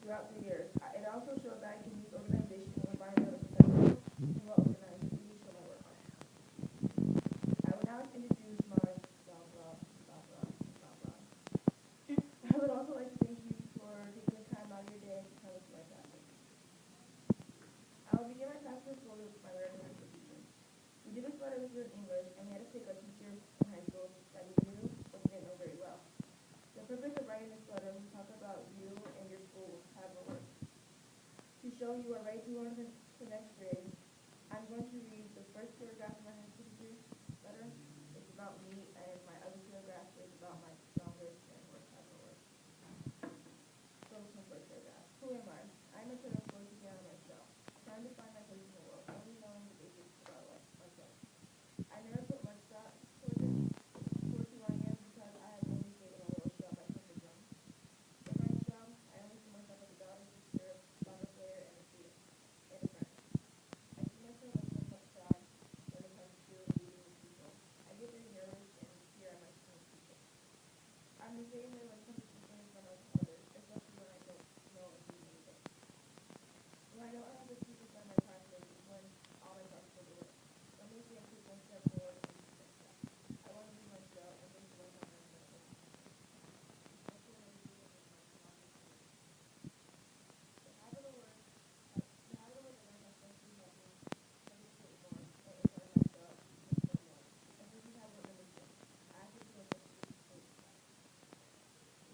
throughout the years. It also showed that I can use organization and environmental professional and well organized to really show my work on. I would now introduce my blah blah blah blah blah blah. I would also like to thank you for taking the time out of your day to come to my classes. I will begin my class with with my recommended teacher. We did this letter with English, and we had to pick a teacher in high school that we knew but didn't know very well. The purpose of writing this letter was to talk about you and your school have a work. To show you are ready to learn the next grade, I'm going to read the first paragraph of my high school teacher's letter. It's about me, and my other paragraph is about my strongest and worst have a work. So this one first paragraph. Who am I? I'm a turtle floating down on my shell, trying to find my place in the world, only knowing the basics about myself. I never put much thought towards who I am because I have only stayed in my little shell, my comfort zone. In my shell, I only see myself as a daughter, sister, soccer player, and a student, and a friend. I see myself as someone who's shy when it comes to meeting with people. I get very nervous and fear I might meet people. I'm the same way when it comes to speaking in front of others, especially when I don't know if you need it. When I don't have to speak in front of my classmates is when all my thoughts go to work. Let me see and take one step forward and take two steps back. I want to be myself and think about how I'm going to make it. That's what I do with my strongest feeling. The habit of work, the habit of work that I especially helped me communicate more and in front of myself and someone. And this is habit number 2. I have to do a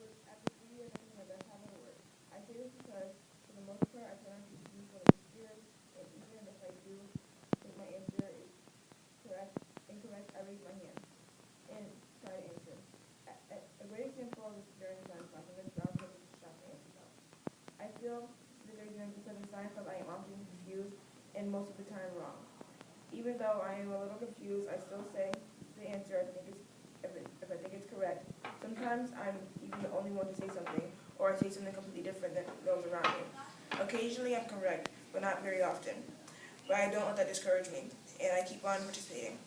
with after 3 years I think my best habit of work. I say this because for the most part I try not to use what is serious, and even if I do think my answer is incorrect, I raise my hand and try to answer. A great example of this during science class, and Ms. Brown told me to shout the answers out. I feel the great example because in science class I am often confused and most of the time wrong. Even though I am a little confused, I still say the answer if I think it's correct. Sometimes I'm even the only one to say something, or I say something completely different than those around me. Occasionally I'm correct, but not very often. But I don't let that discourage me, and I keep on participating.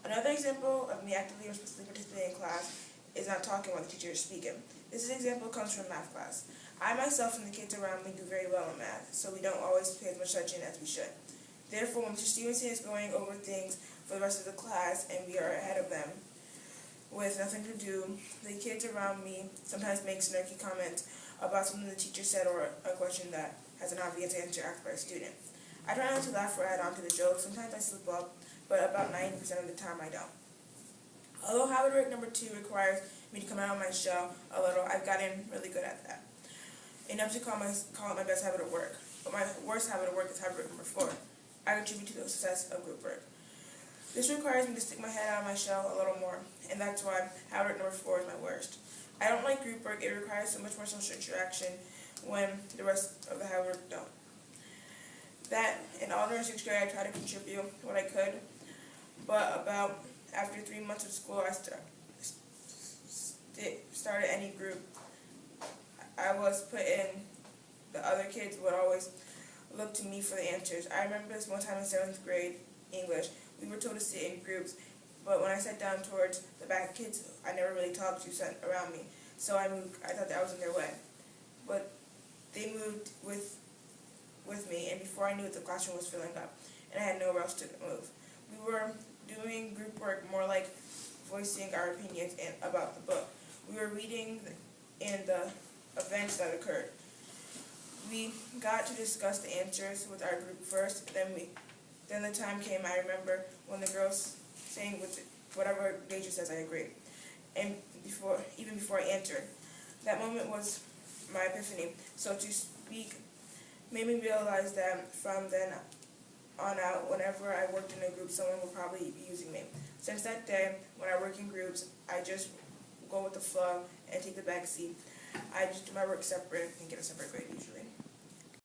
Another example of me actively or responsibly participating in class is not talking while the teacher is speaking. This example comes from math class. I myself and the kids around me do very well in math, so we don't always pay as much attention as we should. Therefore, when Mr. Stevenson is going over things for the rest of the class and we are ahead of them with nothing to do, the kids around me sometimes make snarky comments about something the teacher said or a question that has an obvious answer asked by a student. I try not to laugh or add on to the joke. Sometimes I slip up, but about 90% of the time I don't. Although habit work number 2 requires me to come out of my shell a little, I've gotten really good at that. Enough to call it my best habit of work. But my worst habit of work is habit work number 4. I contribute to the success of group work. This requires me to stick my head out of my shell a little more, and that's why habit work number 4 is my worst. I don't like group work. It requires so much more social interaction when the rest of the habit work don't. That, in all during 6th grade, I tried to contribute what I could, but about after 3 months of school, I started any group. I was put in, the other kids would always look to me for the answers. I remember this one time in 7th grade English, we were told to sit in groups, but when I sat down towards the back, kids I never really talked to sat around me, so I moved. I thought that I was in their way, but they moved with me, and before I knew it, the classroom was filling up, and I had nowhere else to move. We were doing group work more like voicing our opinions about the book. We were reading in the events that occurred. We got to discuss the answers with our group first, then the time came. I remember when the girls saying whatever Deja says, I agree, and even before I answered. That moment was my epiphany. So to speak made me realize that from then on out, whenever I worked in a group, someone would probably be using me. Since that day, when I work in groups, I just go with the flow and take the back seat. I just do my work separate and get a separate grade usually.